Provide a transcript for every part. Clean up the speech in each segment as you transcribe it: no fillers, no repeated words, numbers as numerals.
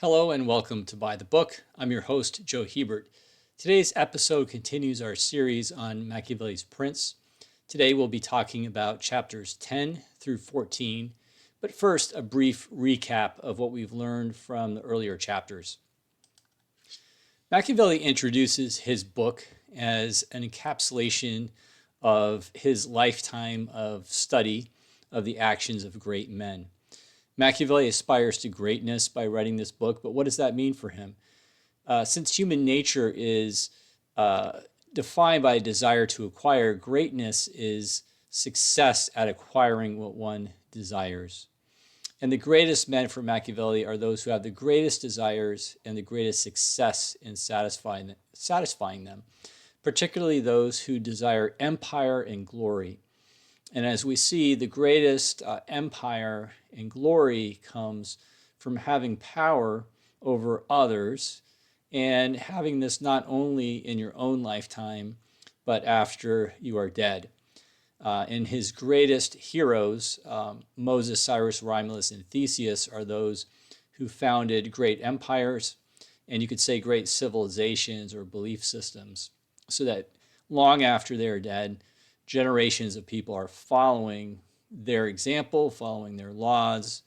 Hello and welcome to Buy the Book. I'm your host, Joe Hebert. Today's episode continues our series on Machiavelli's Prince. Today we'll be talking about chapters 10 through 14, but first a brief recap of what we've learned from the earlier chapters. Machiavelli introduces his book as an encapsulation of his lifetime of study of the actions of great men. Machiavelli aspires to greatness by writing this book, but what does that mean for him? Since human nature is defined by a desire to acquire, greatness is success at acquiring what one desires. And the greatest men for Machiavelli are those who have the greatest desires and the greatest success in satisfying them, particularly those who desire empire and glory. And as we see, the greatest empire and glory comes from having power over others and having this not only in your own lifetime, but after you are dead. And his greatest heroes, Moses, Cyrus, Romulus, and Theseus, are those who founded great empires, and you could say great civilizations or belief systems, so that long after they're dead, generations of people are following their example, following their laws,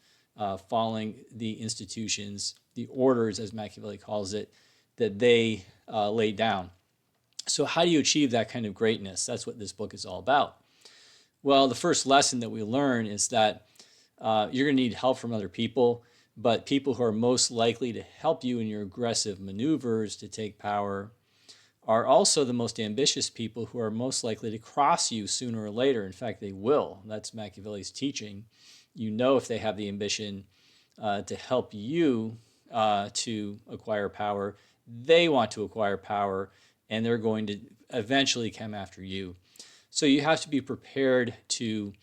following the institutions, the orders, as Machiavelli calls it, that they laid down. So how do you achieve that kind of greatness? That's what this book is all about. Well, the first lesson that we learn is that you're going to need help from other people, but people who are most likely to help you in your aggressive maneuvers to take power are also the most ambitious people who are most likely to cross you sooner or later. In fact, they will. That's Machiavelli's teaching. You know if they have the ambition to help you to acquire power, they want to acquire power, and they're going to eventually come after you. So you have to be prepared to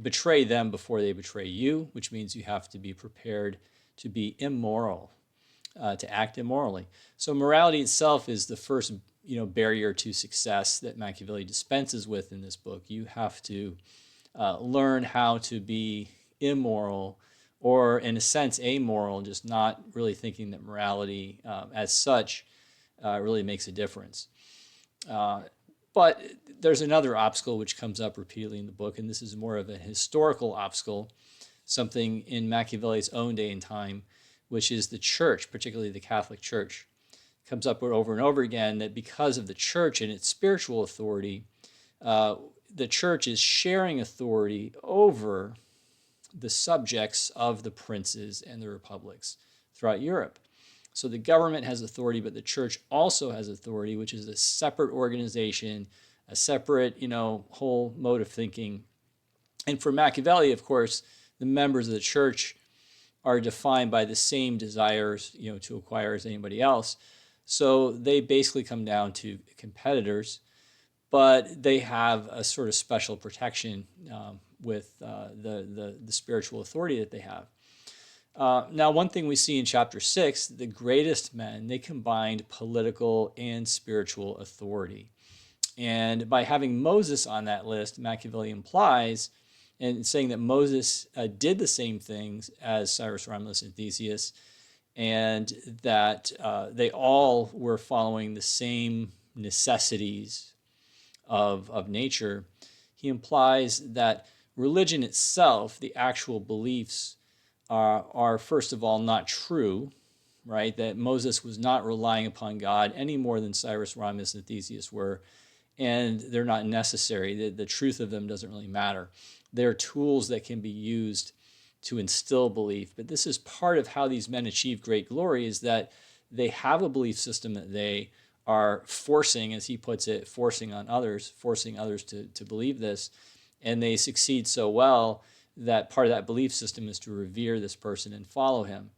betray them before they betray you, which means you have to be prepared to be immoral. To act immorally. So morality itself is the first, barrier to success that Machiavelli dispenses with in this book. You have to learn how to be immoral, or in a sense amoral, just not really thinking that morality as such really makes a difference. But there's another obstacle which comes up repeatedly in the book, and this is more of a historical obstacle, something in Machiavelli's own day and time, which is the church, particularly the Catholic Church. It comes up over and over again that because of the church and its spiritual authority, the church is sharing authority over the subjects of the princes and the republics throughout Europe. So the government has authority, but the church also has authority, which is a separate organization, a separate, whole mode of thinking. And for Machiavelli, of course, the members of the church are defined by the same desires, to acquire as anybody else. So they basically come down to competitors, but they have a sort of special protection with the spiritual authority that they have. Now, one thing we see in chapter 6, the greatest men, they combined political and spiritual authority. And by having Moses on that list, Machiavelli implies and saying that Moses did the same things as Cyrus, Romulus, and Theseus, and that they all were following the same necessities of nature. He implies that religion itself, the actual beliefs, are first of all not true, right? That Moses was not relying upon God any more than Cyrus, Romulus, and Theseus were, and they're not necessary. The truth of them doesn't really matter. They're tools that can be used to instill belief. But this is part of how these men achieve great glory, is that they have a belief system that they are forcing, as he puts it, forcing others to believe this. And they succeed so well that part of that belief system is to revere this person and follow him.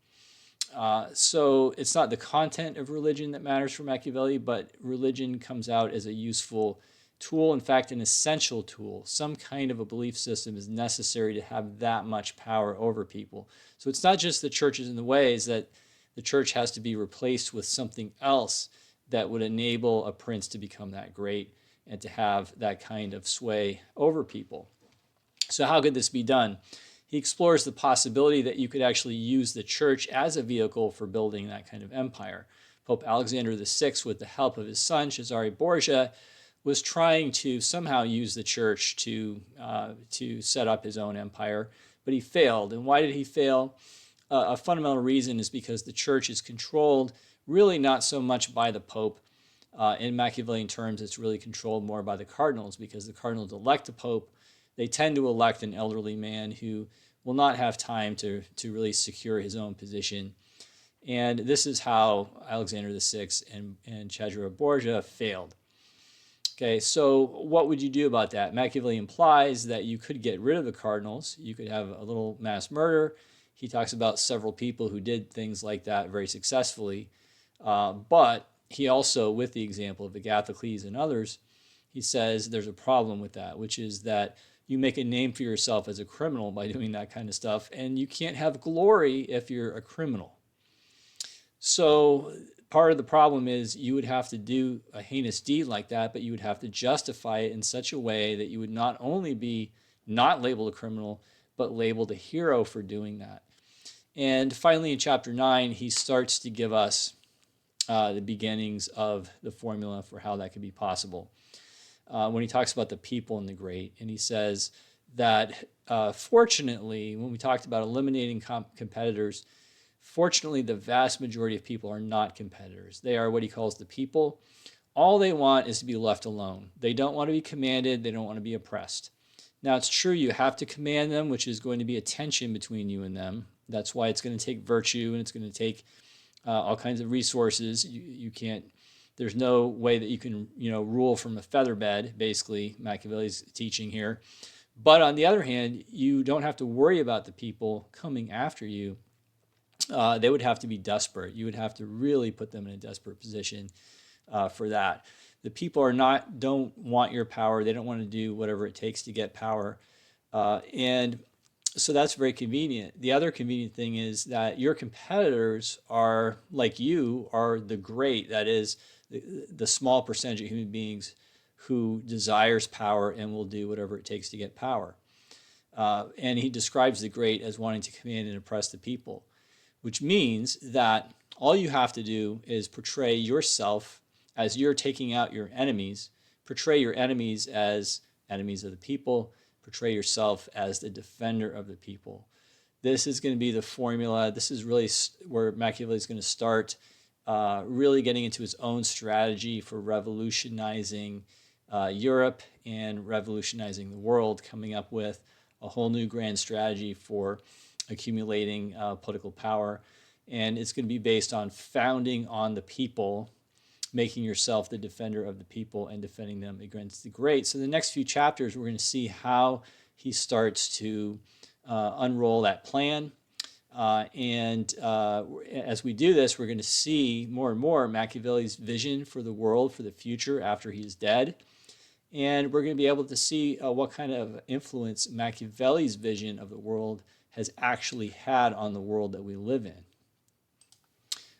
So it's not the content of religion that matters for Machiavelli, but religion comes out as a useful tool, in fact, an essential tool. Some kind of a belief system is necessary to have that much power over people. So it's not just the church is in the way, is that the church has to be replaced with something else that would enable a prince to become that great and to have that kind of sway over people. So how could this be done? he explores the possibility that you could actually use the church as a vehicle for building that kind of empire. Pope Alexander VI, with the help of his son, Cesare Borgia, was trying to somehow use the church to set up his own empire, but he failed. And why did he fail? A fundamental reason is because the church is controlled really not so much by the Pope. In Machiavellian terms, it's really controlled more by the cardinals, because the cardinals elect a pope. They tend to elect an elderly man who will not have time to really secure his own position. And this is how Alexander VI and Cesare Borgia failed. Okay, so what would you do about that? Machiavelli implies that you could get rid of the cardinals. You could have a little mass murder. He talks about several people who did things like that very successfully. But he also, with the example of Agathocles and others, he says there's a problem with that, which is that you make a name for yourself as a criminal by doing that kind of stuff, and you can't have glory if you're a criminal. So part of the problem is you would have to do a heinous deed like that, but you would have to justify it in such a way that you would not only be not labeled a criminal, but labeled a hero for doing that. And finally, in chapter 9, he starts to give us the beginnings of the formula for how that could be possible. When he talks about the people and the great, and he says that fortunately, when we talked about eliminating competitors, fortunately, the vast majority of people are not competitors. They are what he calls the people. All they want is to be left alone. They don't want to be commanded. They don't want to be oppressed. Now, it's true you have to command them, which is going to be a tension between you and them. That's why it's going to take virtue, and it's going to take all kinds of resources. You can't. There's no way that you can, rule from a feather bed. Basically, Machiavelli's teaching here. But on the other hand, you don't have to worry about the people coming after you. They would have to be desperate. You would have to really put them in a desperate position for that. The people don't want your power. They don't want to do whatever it takes to get power. And so that's very convenient. The other convenient thing is that your competitors are, like you, are the great. That is, the small percentage of human beings who desires power and will do whatever it takes to get power. And he describes the great as wanting to command and oppress the people, which means that all you have to do is portray yourself as you're taking out your enemies, portray your enemies as enemies of the people, portray yourself as the defender of the people. This is going to be the formula. This is really where Machiavelli is going to start really getting into his own strategy for revolutionizing Europe and revolutionizing the world, coming up with a whole new grand strategy for accumulating political power. And it's going to be based on founding on the people, making yourself the defender of the people and defending them against the great. So the next few chapters, we're going to see how he starts to unroll that plan. And as we do this, we're going to see more and more Machiavelli's vision for the world, for the future after he's dead. And we're going to be able to see what kind of influence Machiavelli's vision of the world has actually had on the world that we live in.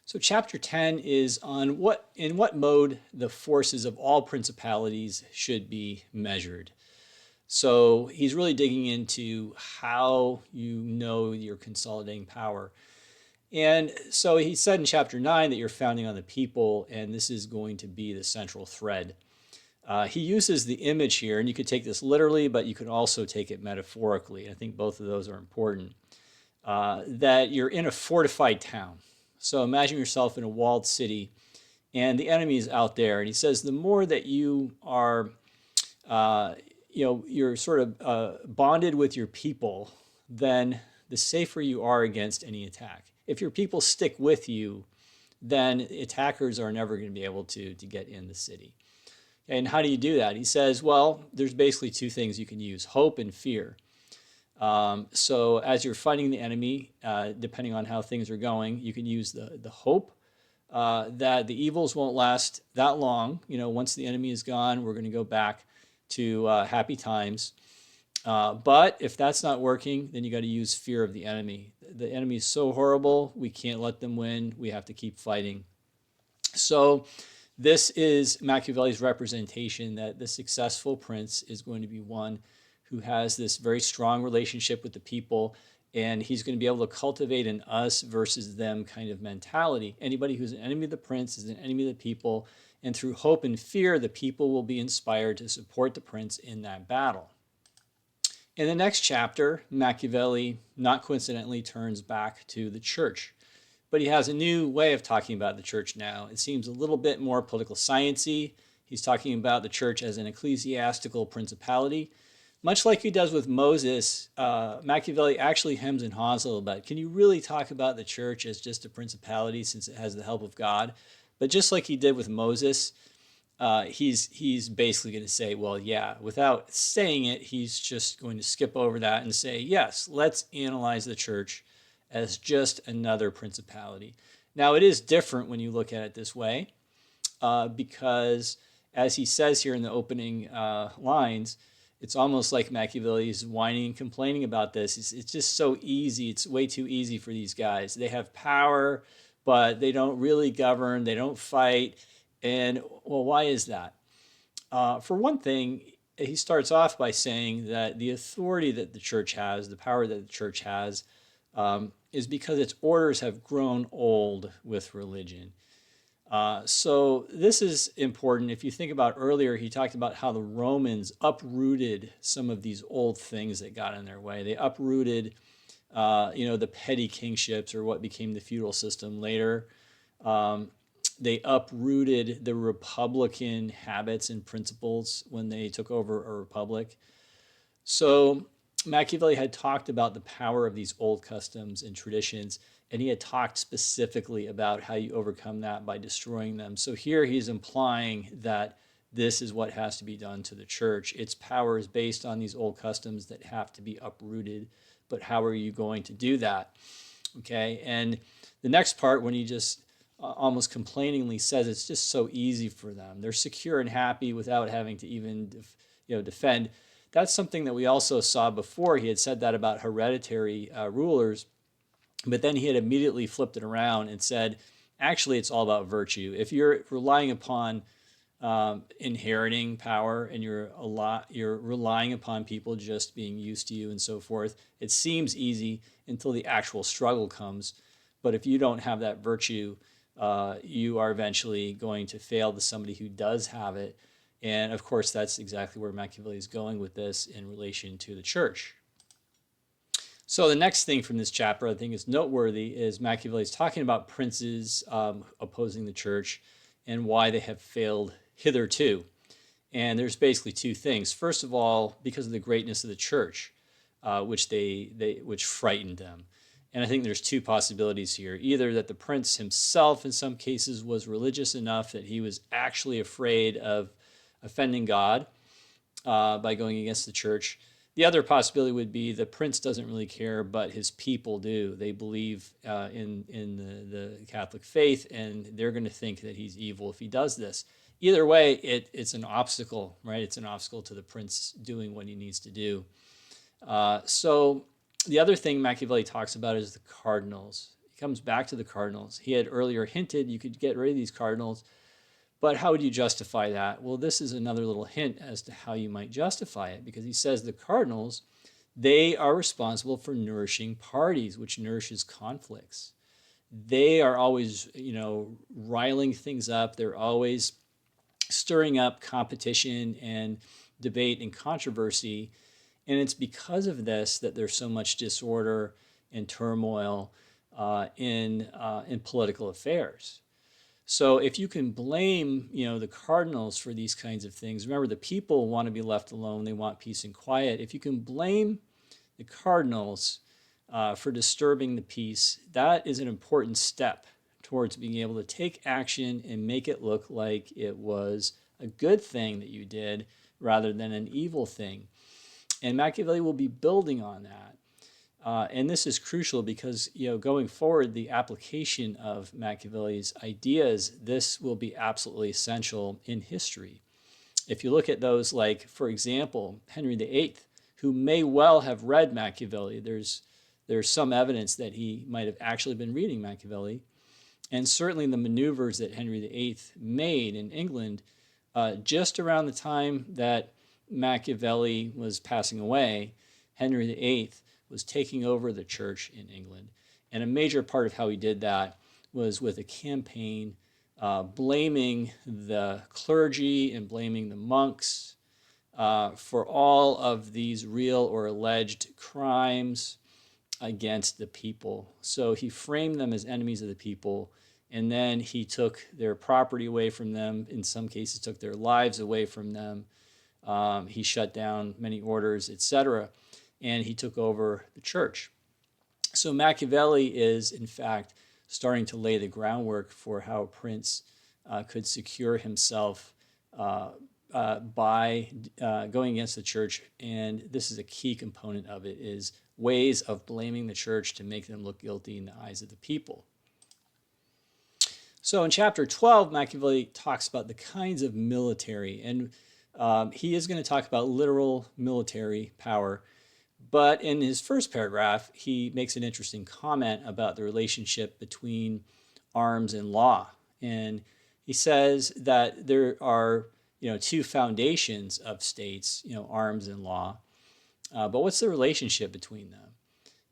So chapter 10 is on in what mode the forces of all principalities should be measured. So he's really digging into how you know you're consolidating power. And so he said in chapter 9 that you're founding on the people, and this is going to be the central thread. He uses the image here, and you could take this literally, but you could also take it metaphorically. I think both of those are important. That you're in a fortified town. So imagine yourself in a walled city, and the enemy is out there. And he says the more that you are, you're sort of bonded with your people, then the safer you are against any attack. If your people stick with you, then attackers are never going to be able to get in the city. And how do you do that? He says, well, there's basically two things you can use, hope and fear. So as you're fighting the enemy, depending on how things are going, you can use the hope that the evils won't last that long. Once the enemy is gone, we're going to go back to happy times. But if that's not working, then you got to use fear of the enemy. The enemy is so horrible, we can't let them win. We have to keep fighting. So this is Machiavelli's representation that the successful prince is going to be one who has this very strong relationship with the people, and he's going to be able to cultivate an us versus them kind of mentality. Anybody who's an enemy of the prince is an enemy of the people, and through hope and fear, the people will be inspired to support the prince in that battle. In the next chapter, Machiavelli, not coincidentally, turns back to the church. But he has a new way of talking about the church now. It seems a little bit more political science-y. He's talking about the church as an ecclesiastical principality. Much like he does with Moses, Machiavelli actually hems and haws a little bit. Can you really talk about the church as just a principality since it has the help of God? But just like he did with Moses, he's basically going to say, well, yeah, without saying it, he's just going to skip over that and say, yes, let's analyze the church as just another principality. Now, it is different when you look at it this way, because as he says here in the opening lines, it's almost like Machiavelli is whining and complaining about this. It's just so easy. It's way too easy for these guys. They have power, but they don't really govern. They don't fight. And, well, why is that? For one thing, he starts off by saying that the authority that the church has, the power that the church has, is because its orders have grown old with religion. So this is important. If you think about earlier, he talked about how the Romans uprooted some of these old things that got in their way. They uprooted, the petty kingships, or what became the feudal system later. They uprooted the republican habits and principles when they took over a republic. So Machiavelli had talked about the power of these old customs and traditions, and he had talked specifically about how you overcome that by destroying them. So here he's implying that this is what has to be done to the church. Its power is based on these old customs that have to be uprooted, but how are you going to do that? Okay, and the next part, when he just almost complainingly says it's just so easy for them. They're secure and happy without having to even defend. That's something that we also saw before. He had said that about hereditary rulers, but then he had immediately flipped it around and said, actually, it's all about virtue. If you're relying upon inheriting power and you're relying upon people just being used to you and so forth, it seems easy until the actual struggle comes. But if you don't have that virtue, you are eventually going to fail to somebody who does have it. And of course, that's exactly where Machiavelli is going with this in relation to the church. So the next thing from this chapter I think is noteworthy is Machiavelli is talking about princes opposing the church and why they have failed hitherto. And there's basically two things. First of all, because of the greatness of the church, which frightened them. And I think there's two possibilities here. Either that the prince himself in some cases was religious enough that he was actually afraid of offending God by going against the church. The other possibility would be the prince doesn't really care, but his people do. They believe in the Catholic faith, and they're going to think that he's evil if he does this. Either way, it's an obstacle, right? It's an obstacle to the prince doing what he needs to do. So the other thing Machiavelli talks about is the cardinals. He comes back to the cardinals. He had earlier hinted you could get rid of these cardinals, but how would you justify that? Well, this is another little hint as to how you might justify it, because he says the cardinals, they are responsible for nourishing parties, which nourishes conflicts. They are always, riling things up. They're always stirring up competition and debate and controversy. And it's because of this that there's so much disorder and turmoil in political affairs. So if you can blame, the cardinals for these kinds of things, remember the people want to be left alone. They want peace and quiet. If you can blame the cardinals for disturbing the peace, that is an important step towards being able to take action and make it look like it was a good thing that you did rather than an evil thing. And Machiavelli will be building on that. And this is crucial because, going forward, the application of Machiavelli's ideas, this will be absolutely essential in history. If you look at those like, for example, Henry VIII, who may well have read Machiavelli, there's some evidence that he might have actually been reading Machiavelli. And certainly the maneuvers that Henry VIII made in England just around the time that Machiavelli was passing away, Henry VIII was taking over the church in England. And a major part of how he did that was with a campaign blaming the clergy and blaming the monks for all of these real or alleged crimes against the people. So he framed them as enemies of the people, and then he took their property away from them. In some cases, took their lives away from them. He shut down many orders, etc., and he took over the church. So Machiavelli is, in fact, starting to lay the groundwork for how a prince could secure himself by going against the church. And this is a key component of it, is ways of blaming the church to make them look guilty in the eyes of the people. So in chapter 12, Machiavelli talks about the kinds of military, and he is going to talk about literal military power. But in his first paragraph, he makes an interesting comment about the relationship between arms and law. And he says that there are, two foundations of states, arms and law. But what's the relationship between them?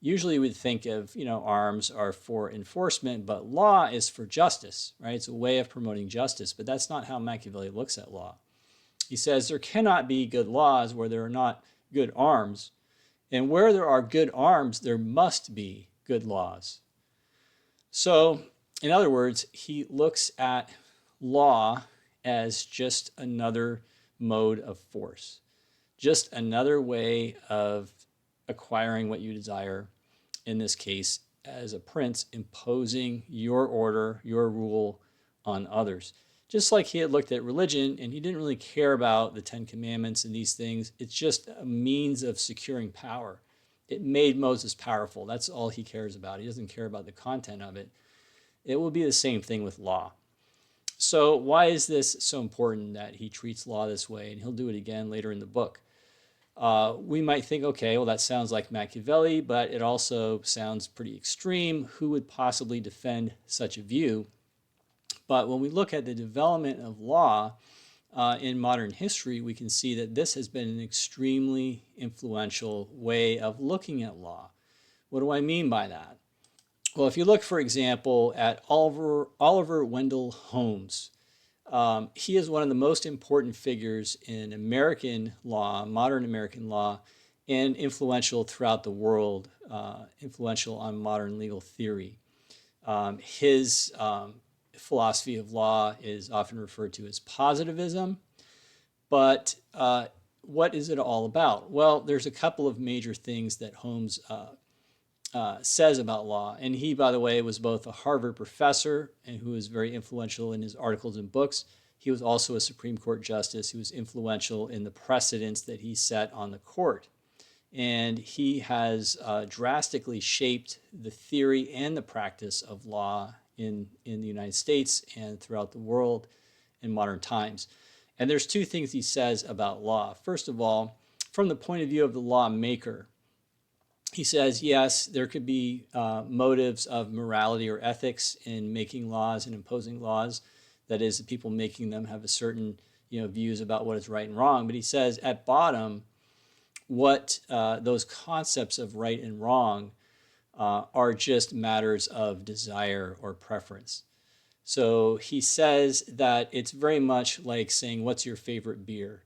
Usually we'd think of, arms are for enforcement, but law is for justice, right? It's a way of promoting justice, but that's not how Machiavelli looks at law. He says there cannot be good laws where there are not good arms, and where there are good arms, there must be good laws. So, in other words, he looks at law as just another mode of force, just another way of acquiring what you desire, in this case, as a prince, imposing your order, your rule on others. Just like he had looked at religion, and he didn't really care about the Ten Commandments and these things. It's just a means of securing power. It made Moses powerful. That's all he cares about. He doesn't care about the content of it. It will be the same thing with law. So why is this so important that he treats law this way? And he'll do it again later in the book. We might think, okay, well, that sounds like Machiavelli, but it also sounds pretty extreme. Who would possibly defend such a view? But when we look at the development of law in modern history, we can see that this has been an extremely influential way of looking at law. What do I mean by that? Well, if you look, for example, at Oliver Wendell Holmes, he is one of the most important figures in American law, modern American law, and influential throughout the world, influential on modern legal theory. His philosophy of law is often referred to as positivism, but what is it all about? Well, there's a couple of major things that Holmes says about law. And he, by the way, was both a Harvard professor and who was very influential in his articles and books. He was also a Supreme Court justice who was influential in the precedents that he set on the court. And he has drastically shaped the theory and the practice of law in the United States and throughout the world in modern times. And there's two things he says about law. First of all, from the point of view of the lawmaker, he says, yes, there could be motives of morality or ethics in making laws and imposing laws. That is, the people making them have a certain views about what is right and wrong. But he says, at bottom, what those concepts of right and wrong are just matters of desire or preference. So he says that it's very much like saying, what's your favorite beer?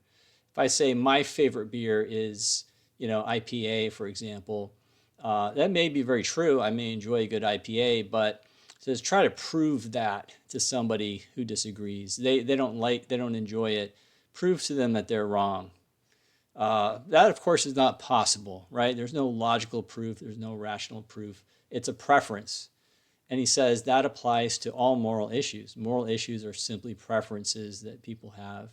If I say my favorite beer is, IPA, for example, that may be very true. I may enjoy a good IPA, but says try to prove that to somebody who disagrees. They don't enjoy it. Prove to them that they're wrong. That, of course, is not possible, right? There's no logical proof. There's no rational proof. It's a preference. And he says that applies to all moral issues. Moral issues are simply preferences that people have.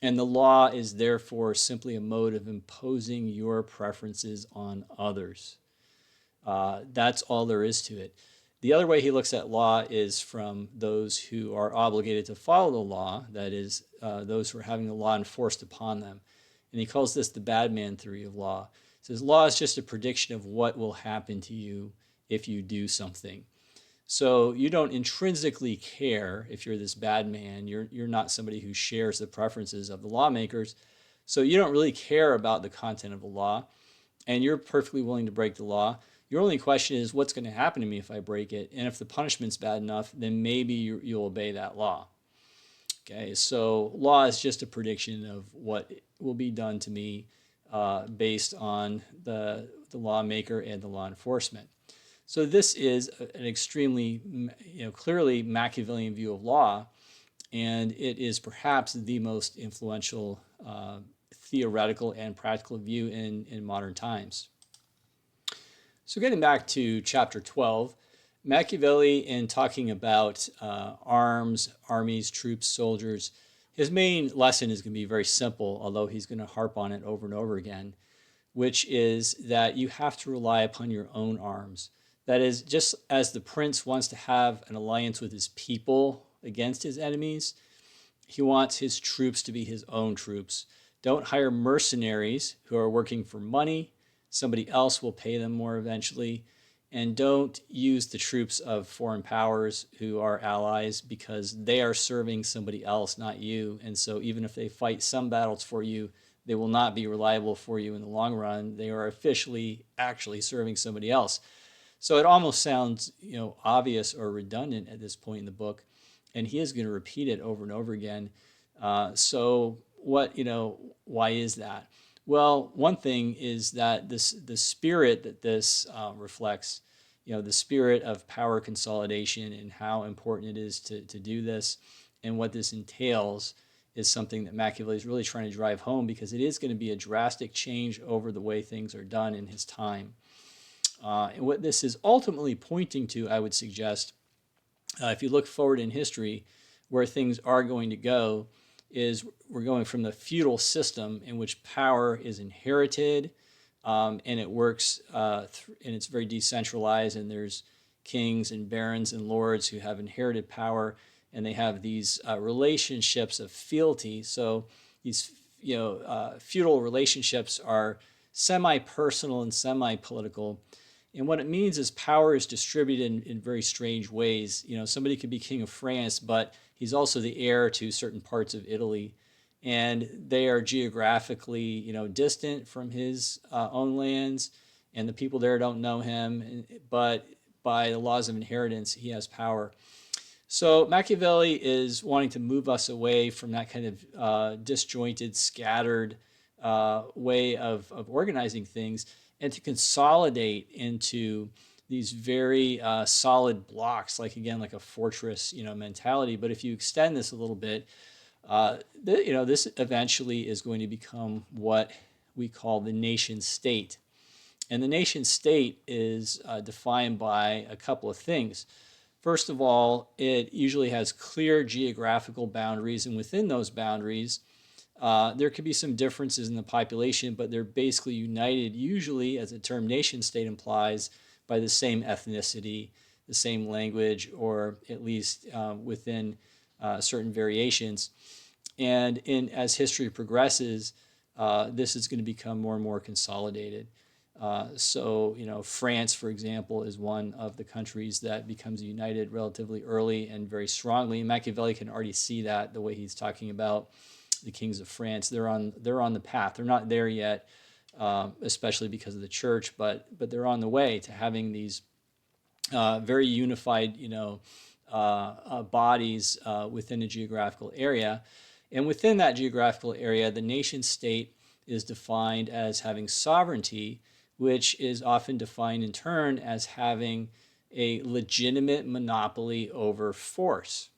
And the law is therefore simply a mode of imposing your preferences on others. That's all there is to it. The other way he looks at law is from those who are obligated to follow the law, that is, those who are having the law enforced upon them. And he calls this the bad man theory of law. He says law is just a prediction of what will happen to you if you do something. So you don't intrinsically care if you're this bad man. You're not somebody who shares the preferences of the lawmakers. So you don't really care about the content of the law, and you're perfectly willing to break the law. Your only question is, what's going to happen to me if I break it? And if the punishment's bad enough, then maybe you'll obey that law. Okay, so law is just a prediction of what will be done to me based on the lawmaker and the law enforcement. So this is an extremely, clearly Machiavellian view of law, and it is perhaps the most influential theoretical and practical view in modern times. So getting back to chapter 12, Machiavelli, in talking about arms, armies, troops, soldiers, his main lesson is going to be very simple, although he's going to harp on it over and over again, which is that you have to rely upon your own arms. That is, just as the prince wants to have an alliance with his people against his enemies, he wants his troops to be his own troops. Don't hire mercenaries who are working for money. Somebody else will pay them more eventually. And don't use the troops of foreign powers who are allies, because they are serving somebody else, not you. And so even if they fight some battles for you, they will not be reliable for you in the long run. They are officially actually serving somebody else. So it almost sounds, obvious or redundant at this point in the book, and he is going to repeat it over and over again. So why is that? Well, one thing is that the spirit that this reflects, the spirit of power consolidation and how important it is to do this, and what this entails, is something that Machiavelli is really trying to drive home, because it is going to be a drastic change over the way things are done in his time. And what this is ultimately pointing to, I would suggest, if you look forward in history, where things are going to go, is we're going from the feudal system in which power is inherited, and it works, and it's very decentralized, and there's kings and barons and lords who have inherited power, and they have these relationships of fealty. So these feudal relationships are semi-personal and semi-political. And what it means is power is distributed in very strange ways. Somebody could be king of France, but he's also the heir to certain parts of Italy, and they are geographically, distant from his own lands, and the people there don't know him. But by the laws of inheritance, he has power. So Machiavelli is wanting to move us away from that kind of disjointed, scattered way of organizing things, and to consolidate into these very solid blocks, like a fortress, mentality. But if you extend this a little bit, this eventually is going to become what we call the nation state. And the nation state is defined by a couple of things. First of all, it usually has clear geographical boundaries, and within those boundaries, there could be some differences in the population, but they're basically united, usually, as the term nation state implies, by the same ethnicity, the same language, or at least within certain variations. And as history progresses, this is going to become more and more consolidated. So, France, for example, is one of the countries that becomes united relatively early and very strongly. Machiavelli can already see that, the way he's talking about the kings of France. They're on the path. They're not there yet, especially because of the church, but they're on the way to having these very unified, bodies within a geographical area. And within that geographical area, the nation state is defined as having sovereignty, which is often defined in turn as having a legitimate monopoly over force.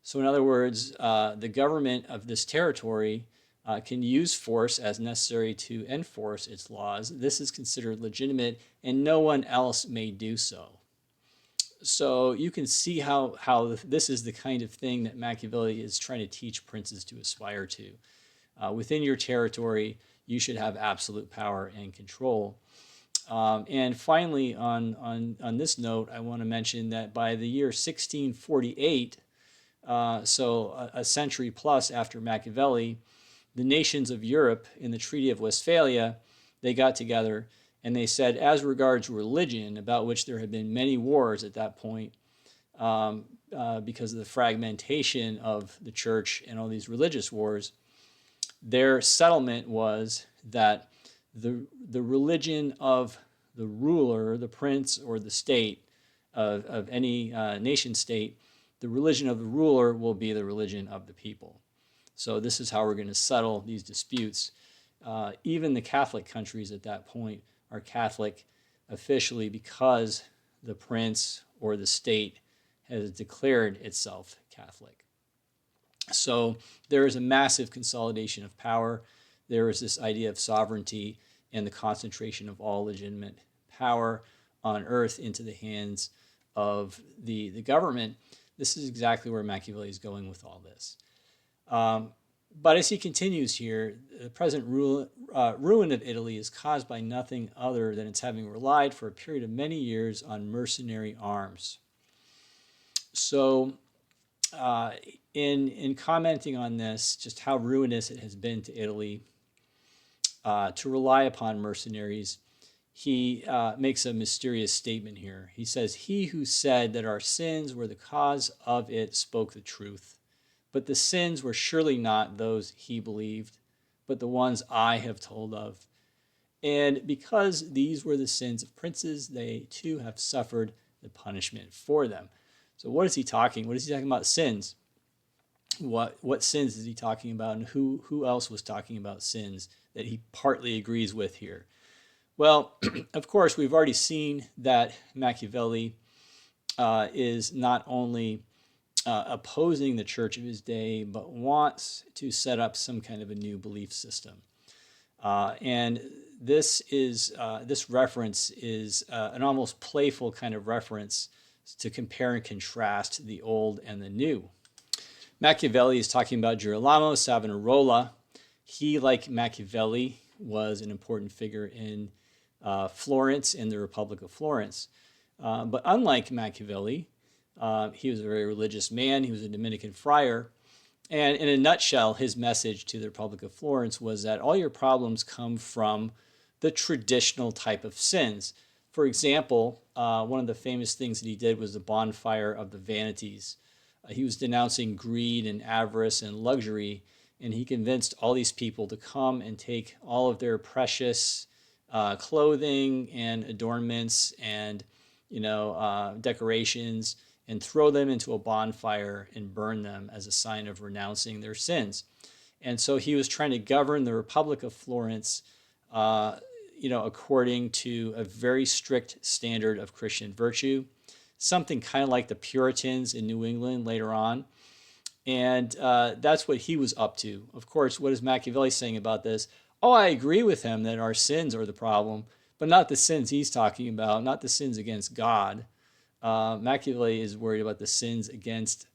So in other words, the government of this territory can use force as necessary to enforce its laws. This is considered legitimate, and no one else may do so. So you can see how this is the kind of thing that Machiavelli is trying to teach princes to aspire to. Within your territory, you should have absolute power and control. And finally, on this note, I want to mention that by the year 1648, so a century plus after Machiavelli, the nations of Europe in the Treaty of Westphalia, they got together and they said, as regards religion, about which there had been many wars at that point, because of the fragmentation of the church and all these religious wars, Their settlement was that the religion of the ruler, the prince, or the state of any nation state, the religion of the ruler will be the religion of the people. So this is how we're going to settle these disputes. Even the Catholic countries at that point are Catholic officially because the prince or the state has declared itself Catholic. So there is a massive consolidation of power. There is this idea of sovereignty and the concentration of all legitimate power on earth into the hands of the government. This is exactly where Machiavelli is going with all this. But as he continues here, the present ruin of Italy is caused by nothing other than its having relied for a period of many years on mercenary arms. So in commenting on this, just how ruinous it has been to Italy to rely upon mercenaries, he makes a mysterious statement here. He says, "He who said that our sins were the cause of it spoke the truth. But the sins were surely not those he believed, but the ones I have told of. And because these were the sins of princes, they too have suffered the punishment for them." So what is he talking? What is he talking about? Sins. What sins is he talking about? And who else was talking about sins that he partly agrees with here? Well, of course, we've already seen that Machiavelli is not only opposing the church of his day, but wants to set up some kind of a new belief system. And this reference is an almost playful kind of reference to compare and contrast the old and the new. Machiavelli is talking about Girolamo Savonarola. He, like Machiavelli, was an important figure in Florence, in the Republic of Florence. But unlike Machiavelli, he was a very religious man. He was a Dominican friar. And in a nutshell, his message to the Republic of Florence was that all your problems come from the traditional type of sins. For example, one of the famous things that he did was the bonfire of the vanities. He was denouncing greed and avarice and luxury, and he convinced all these people to come and take all of their precious clothing and adornments and decorations and throw them into a bonfire and burn them as a sign of renouncing their sins. And so he was trying to govern the Republic of Florence, according to a very strict standard of Christian virtue, something kind of like the Puritans in New England later on. And that's what he was up to. Of course, what is Machiavelli saying about this? Oh, I agree with him that our sins are the problem, but not the sins he's talking about, not the sins against God. Machiavelli is worried about the sins against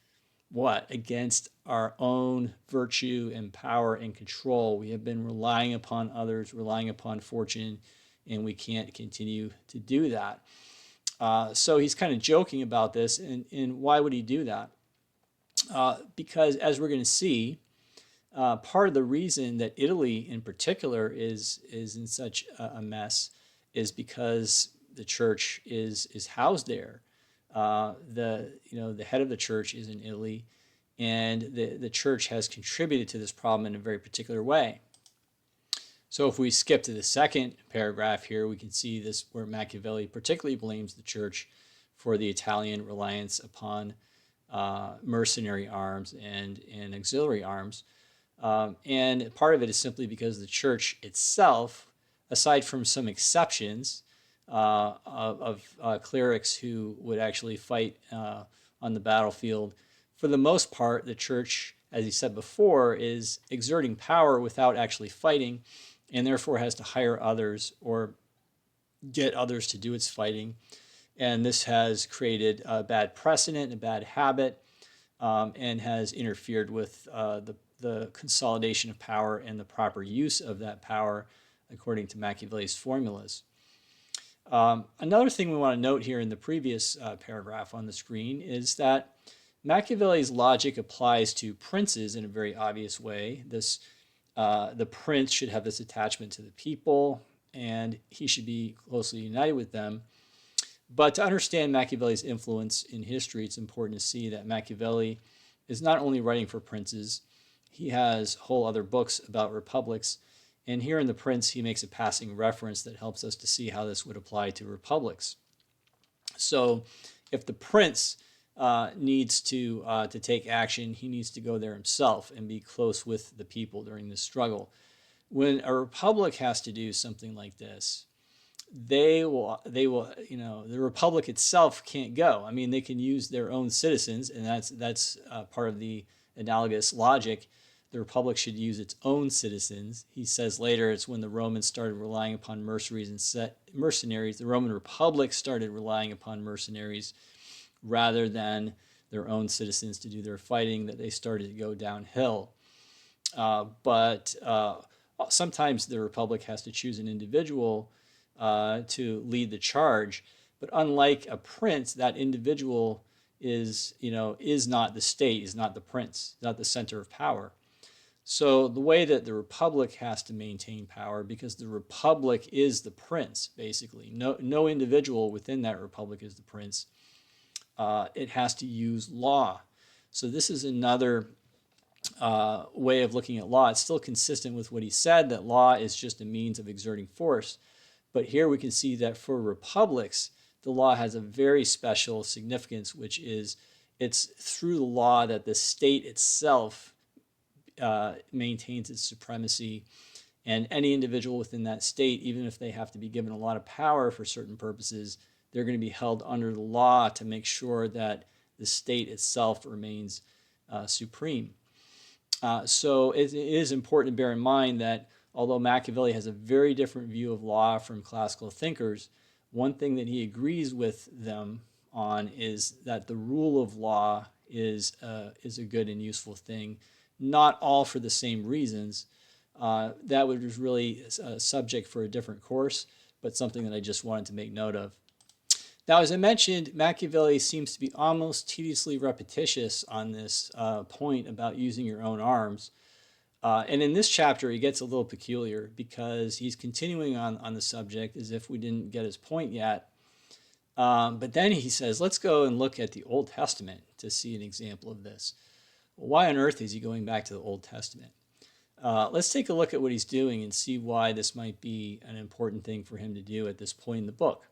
what? Against our own virtue and power and control. We have been relying upon others, relying upon fortune, and we can't continue to do that. So he's kind of joking about this, and why would he do that? Because as we're going to see, part of the reason that Italy in particular is in such a mess is because the church is housed there. The head of the church is in Italy, and the church has contributed to this problem in a very particular way. So if we skip to the second paragraph here, we can see this where Machiavelli particularly blames the church for the Italian reliance upon mercenary arms and auxiliary arms. And part of it is simply because the church itself, aside from some exceptions of clerics who would actually fight on the battlefield, for the most part, the church, as he said before, is exerting power without actually fighting, and therefore has to hire others or get others to do its fighting. And this has created a bad precedent, a bad habit, and has interfered with the consolidation of power and the proper use of that power according to Machiavelli's formulas. Another thing we want to note here in the previous paragraph on the screen is that Machiavelli's logic applies to princes in a very obvious way. The prince should have this attachment to the people, and he should be closely united with them. But to understand Machiavelli's influence in history, it's important to see that Machiavelli is not only writing for princes, He has whole other books about republics. And here in The Prince, he makes a passing reference that helps us to see how this would apply to republics. So if the prince needs to take action, he needs to go there himself and be close with the people during this struggle. When a republic has to do something like this, they will, the republic itself can't go. I mean, they can use their own citizens, and that's part of the analogous logic. The republic should use its own citizens. He says later it's when the Romans started relying upon mercenaries. The Roman Republic started relying upon mercenaries rather than their own citizens to do their fighting, that they started to go downhill. But sometimes the republic has to choose an individual to lead the charge. But unlike a prince, that individual is not the state, is not the prince, not the center of power. So the way that the republic has to maintain power, because the republic is the prince, basically. No individual within that republic is the prince. It has to use law. So this is another way of looking at law. It's still consistent with what he said, that law is just a means of exerting force. But here we can see that for republics, the law has a very special significance, which is it's through the law that the state itself maintains its supremacy, and any individual within that state, even if they have to be given a lot of power for certain purposes, they're going to be held under the law to make sure that the state itself remains supreme. So it is important to bear in mind that although Machiavelli has a very different view of law from classical thinkers, one thing that he agrees with them on is that the rule of law is a good and useful thing. Not all for the same reasons. That was really a subject for a different course, but something that I just wanted to make note of. Now, as I mentioned, Machiavelli seems to be almost tediously repetitious on this point about using your own arms. And in this chapter, he gets a little peculiar because he's continuing on the subject as if we didn't get his point yet. But then he says, let's go and look at the Old Testament to see an example of this. Well, why on earth is he going back to the Old Testament? Let's take a look at what he's doing and see why this might be an important thing for him to do at this point in the book.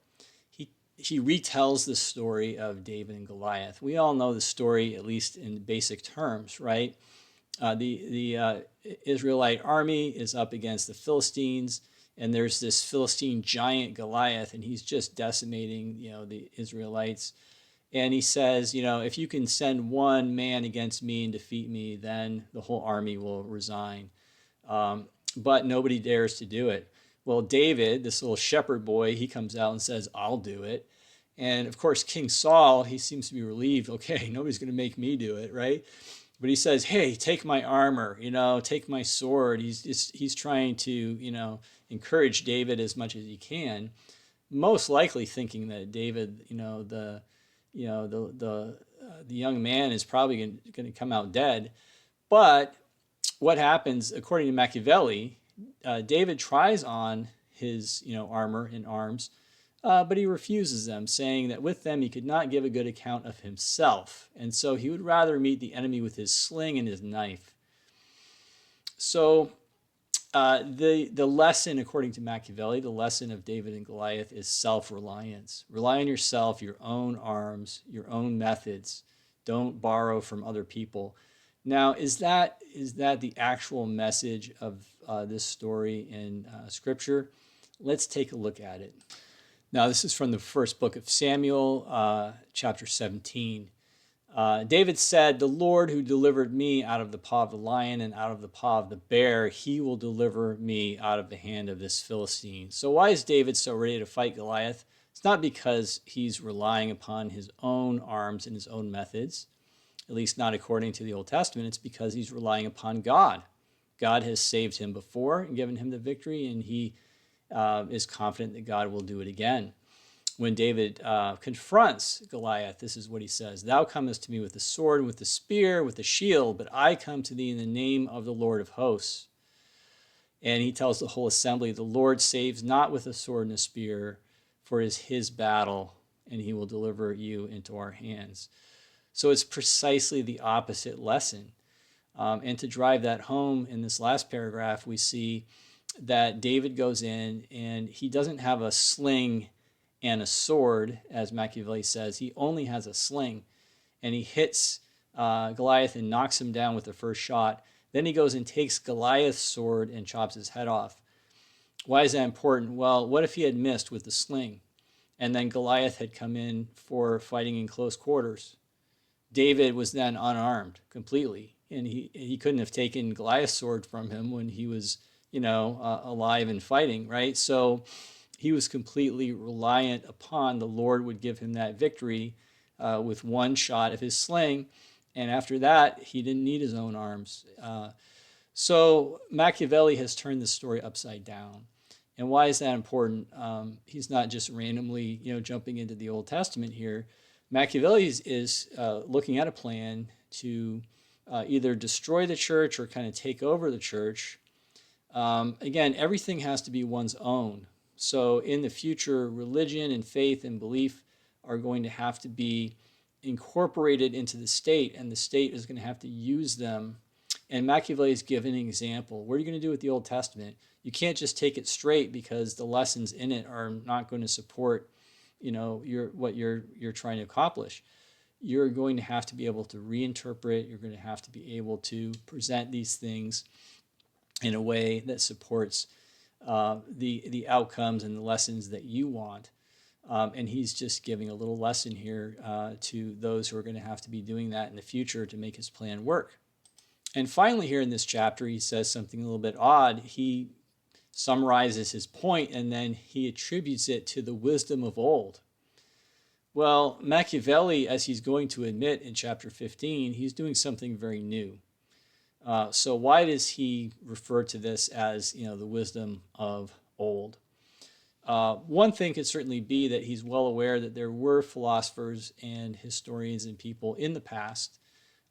He retells the story of David and Goliath. We all know the story, at least in basic terms, right? The Israelite army is up against the Philistines, and there's this Philistine giant Goliath, and he's just decimating, the Israelites. And he says, if you can send one man against me and defeat me, then the whole army will resign. But nobody dares to do it. Well, David, this little shepherd boy, he comes out and says, I'll do it. And of course, King Saul, he seems to be relieved. Okay, nobody's going to make me do it, right? But he says, hey, take my armor, take my sword. He's trying to, encourage David as much as he can, most likely thinking that David, the young man is probably going to come out dead. But what happens, according to Machiavelli, David tries on his armor and arms, but he refuses them, saying that with them he could not give a good account of himself, and so he would rather meet the enemy with his sling and his knife. So the lesson, according to Machiavelli, the lesson of David and Goliath is self-reliance. Rely on yourself, your own arms, your own methods. Don't borrow from other people. Now, is that the actual message of this story in Scripture? Let's take a look at it. Now, this is from the first book of Samuel, chapter 17. David said, the Lord who delivered me out of the paw of the lion and out of the paw of the bear, he will deliver me out of the hand of this Philistine. So why is David so ready to fight Goliath? It's not because he's relying upon his own arms and his own methods, at least not according to the Old Testament. It's because he's relying upon God. God has saved him before and given him the victory, and he is confident that God will do it again. When David confronts Goliath, this is what he says, thou comest to me with the sword, with the spear, with the shield, but I come to thee in the name of the Lord of hosts. And he tells the whole assembly, the Lord saves not with a sword and a spear, for it is his battle, and he will deliver you into our hands. So it's precisely the opposite lesson. And to drive that home in this last paragraph, we see that David goes in and he doesn't have a sling and a sword, as Machiavelli says. He only has a sling, and he hits Goliath and knocks him down with the first shot. Then he goes and takes Goliath's sword and chops his head off. Why is that important? Well, what if he had missed with the sling, and then Goliath had come in for fighting in close quarters? David was then unarmed completely, and he couldn't have taken Goliath's sword from him when he was, alive and fighting, right? So he was completely reliant upon the Lord would give him that victory with one shot of his sling, and after that, he didn't need his own arms. So Machiavelli has turned the story upside down. And why is that important? He's not just randomly, jumping into the Old Testament here. Machiavelli is looking at a plan to either destroy the church or kind of take over the church. Again, everything has to be one's own. So in the future, religion and faith and belief are going to have to be incorporated into the state, and the state is going to have to use them. And Machiavelli is given an example. What are you going to do with the Old Testament? You can't just take it straight because the lessons in it are not going to support, what you're trying to accomplish. You're going to have to be able to reinterpret. You're going to have to be able to present these things in a way that supports the outcomes and the lessons that you want. And he's just giving a little lesson here to those who are going to have to be doing that in the future to make his plan work. And finally, here in this chapter, he says something a little bit odd. He summarizes his point, and then he attributes it to the wisdom of old. Well, Machiavelli, as he's going to admit in chapter 15, he's doing something very new. So why does he refer to this as, the wisdom of old? One thing could certainly be that he's well aware that there were philosophers and historians and people in the past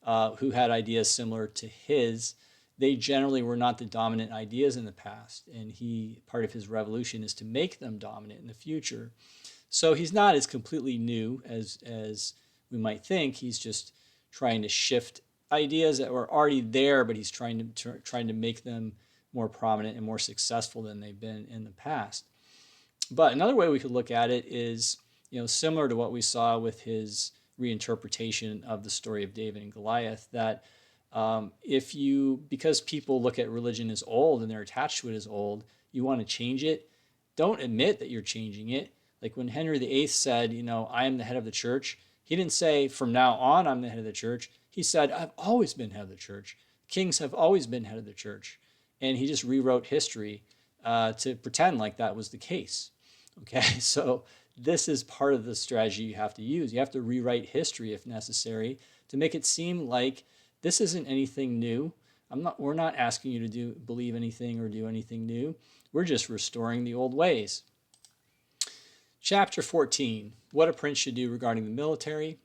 who had ideas similar to his. They generally were not the dominant ideas in the past, and part of his revolution is to make them dominant in the future. So he's not as completely new as we might think. He's just trying to shift ideas that were already there, but he's trying to make them more prominent and more successful than they've been in the past. But another way we could look at it is, similar to what we saw with his reinterpretation of the story of David and Goliath, that because people look at religion as old and they're attached to it as old, you want to change it, don't admit that you're changing it. Like when Henry VIII said, I am the head of the church, he didn't say, from now on, I'm the head of the church. He said, I've always been head of the church. Kings have always been head of the church. And he just rewrote history to pretend like that was the case. Okay, so this is part of the strategy you have to use. You have to rewrite history if necessary to make it seem like this isn't anything new. We're not asking you to believe anything or do anything new. We're just restoring the old ways. Chapter 14, what a prince should do regarding the military.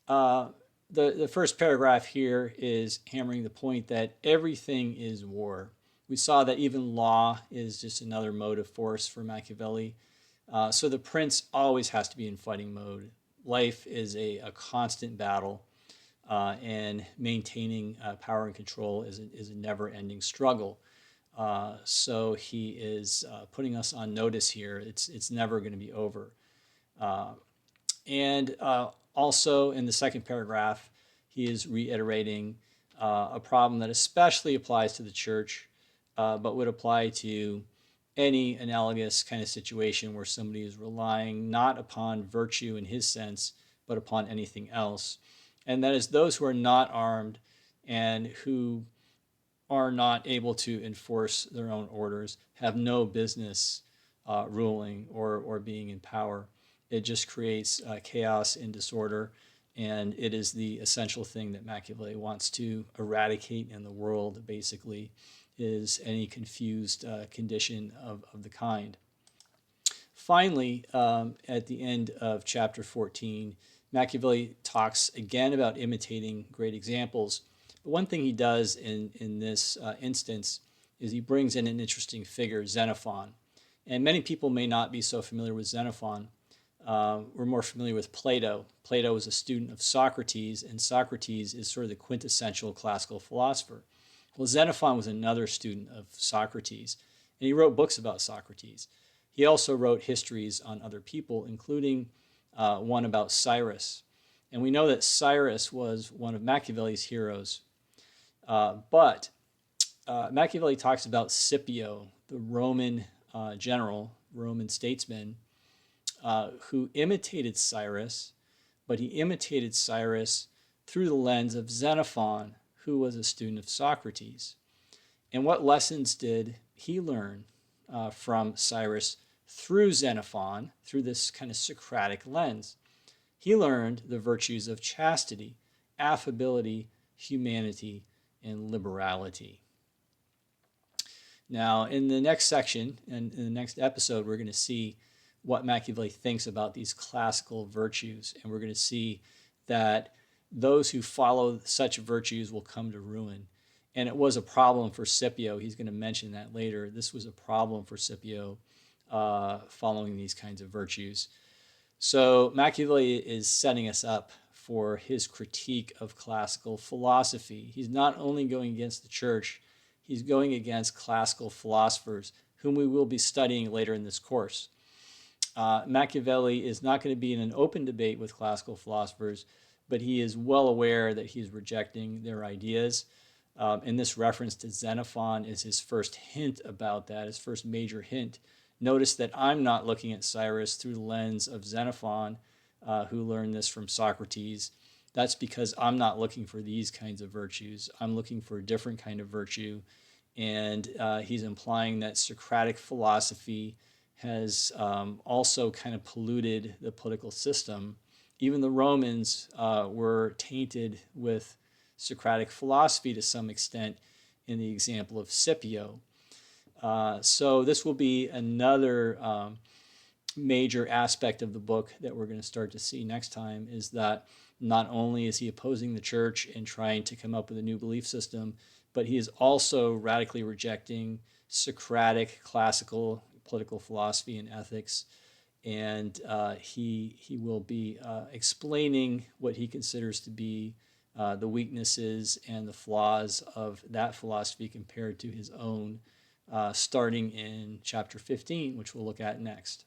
The first paragraph here is hammering the point that everything is war. We saw that even law is just another motive force for Machiavelli. So the prince always has to be in fighting mode. Life is a constant battle, and maintaining power and control is a never-ending struggle. So he is putting us on notice here. It's never going to be over. And also in the second paragraph, he is reiterating a problem that especially applies to the church, but would apply to any analogous kind of situation where somebody is relying not upon virtue in his sense, but upon anything else. And that is those who are not armed and who are not able to enforce their own orders have no business ruling or being in power. It just creates chaos and disorder, and it is the essential thing that Machiavelli wants to eradicate in the world, basically, is any confused condition of the kind. Finally, at the end of chapter 14, Machiavelli talks again about imitating great examples. But one thing he does in this instance is he brings in an interesting figure, Xenophon. And many people may not be so familiar with Xenophon. we're more familiar with Plato. Plato was a student of Socrates, and Socrates is sort of the quintessential classical philosopher. Well, Xenophon was another student of Socrates, and he wrote books about Socrates. He also wrote histories on other people, including one about Cyrus. And we know that Cyrus was one of Machiavelli's heroes. But Machiavelli talks about Scipio, the Roman general, Roman statesman, who imitated Cyrus, but he imitated Cyrus through the lens of Xenophon, who was a student of Socrates. And what lessons did he learn from Cyrus through Xenophon, through this kind of Socratic lens? He learned the virtues of chastity, affability, humanity, and liberality. Now, in the next section, and in the next episode, we're going to see what Machiavelli thinks about these classical virtues. And we're going to see that those who follow such virtues will come to ruin. And it was a problem for Scipio. He's going to mention that later. This was a problem for Scipio following these kinds of virtues. So Machiavelli is setting us up for his critique of classical philosophy. He's not only going against the church, he's going against classical philosophers, whom we will be studying later in this course. Machiavelli is not going to be in an open debate with classical philosophers, but he is well aware that he's rejecting their ideas. And this reference to Xenophon is his first hint about that, his first major hint. Notice that I'm not looking at Cyrus through the lens of Xenophon, who learned this from Socrates. That's because I'm not looking for these kinds of virtues. I'm looking for a different kind of virtue. And he's implying that Socratic philosophy has also kind of polluted the political system. Even the Romans were tainted with Socratic philosophy to some extent in the example of Scipio. So this will be another major aspect of the book that we're going to start to see next time, is that not only is he opposing the church and trying to come up with a new belief system, but he is also radically rejecting Socratic classical political philosophy and ethics. And he will be explaining what he considers to be the weaknesses and the flaws of that philosophy compared to his own, starting in chapter 15, which we'll look at next.